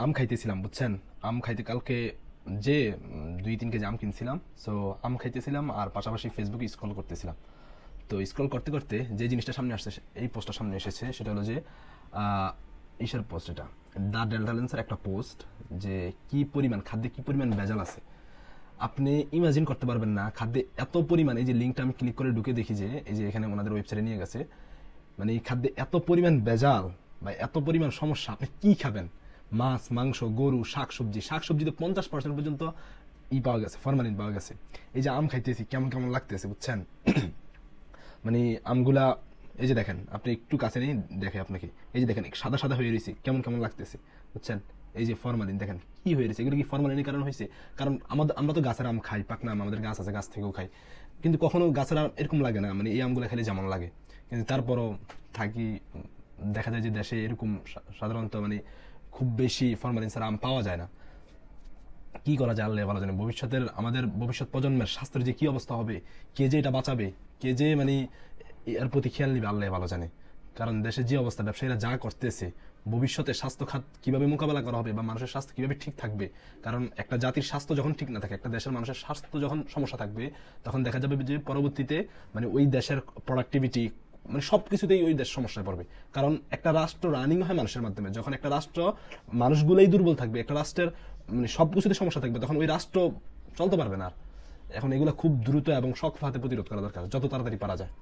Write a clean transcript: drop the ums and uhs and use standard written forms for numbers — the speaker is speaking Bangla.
আম খাইতেছিলাম, বুঝছেন? আম খাইতে কালকে যে 2-3 কেজি আম কিনছিলাম। সো আম খাইতেছিলাম আর পাশাপাশি ফেসবুকে স্ক্রল করতেছিলাম। তো স্ক্রল করতে করতে যে জিনিসটা সামনে আসছে, এই পোস্টটা সামনে এসেছে, সেটা হলো যে আহ, ঈশার পোস্ট। এটা দ্য ডেল্টা লেন্সের একটা পোস্ট, যে কি পরিমাণ খাদ্যে কি পরিমাণ ভেজাল আছে আপনি ইমাজিন করতে পারবেন না। খাদ্যে এত পরিমাণ, এই যে লিঙ্কটা আমি ক্লিক করে ঢুকে দেখি যে এই যে এখানে ওনাদের ওয়েবসাইটে নিয়ে গেছে, মানে এই খাদ্যে এত পরিমাণ ভেজাল বা এত পরিমাণ সমস্যা। আপনি কি খাবেন? মাছ, মাংস, গরু, শাকসবজি, শাকসবজিতে 50% পর্যন্ত পাওয়া গেছে, ফরমালিন পাওয়া গেছে। এই যে আম খাইতেছি, কেমন কেমন লাগতেছে, বুঝছেন? মানে আমগুলা, এই যে দেখেন, আপনি একটু কাছে নিয়ে দেখে আপনাকে, এই যে দেখেন সাদা সাদা হয়ে রয়েছে, কেমন কেমন লাগতেছে, বুঝছেন? এই যে ফরমালিন দেখেন কি হয়ে রয়েছে, এগুলো কি ফরমালিনের কারণ হয়েছে? কারণ আমরা তো গাছের আম খাই, পাকনা আম, আমাদের গাছ আছে, গাছ থেকেও খাই, কিন্তু কখনো গাছের আম এরকম লাগে না, মানে এই আমগুলো খেলে যেমন লাগে। কিন্তু তারপরও থাকি, দেখা যায় যে দেশে এরকম সাধারণত মানে খুব বেশি ফরমালিন ছাড়া আম পাওয়া যায় না। কি করা যায় আল্লাহ ভালো জানে। ভবিষ্যতের, আমাদের ভবিষ্যৎ প্রজন্মের স্বাস্থ্যের যে কি অবস্থা হবে, কে যে এটা বাঁচাবে, কে যে মানে এর প্রতি খেয়াল নিবে, আল্লাহ ভালো জানে। কারণ দেশের যে অবস্থা, ব্যবসায়ীরা যা করতেছে, ভবিষ্যতে স্বাস্থ্য খাত কিভাবে মোকাবেলা করা হবে বা মানুষের স্বাস্থ্য কিভাবে ঠিক থাকবে। কারণ একটা জাতির স্বাস্থ্য যখন ঠিক না থাকে, একটা দেশের মানুষের স্বাস্থ্য যখন সমস্যা থাকবে, তখন দেখা যাবে যে পরবর্তীতে মানে ওই দেশের প্রোডাক্টিভিটি, মানে সবকিছুতেই ওই দেশ সমস্যায় পড়বে। কারণ একটা রাষ্ট্র রানিং হয় মানুষের মাধ্যমে। যখন একটা রাষ্ট্র মানুষগুলোই দুর্বল থাকবে, একটা রাষ্ট্রের মানে সবকিছুতে সমস্যা থাকবে, তখন ওই রাষ্ট্র চলতে পারবে না আর। এখন এগুলো খুব দ্রুত এবং শক্ত হাতে প্রতিরোধ করা দরকার, যত তাড়াতাড়ি পারা যায়।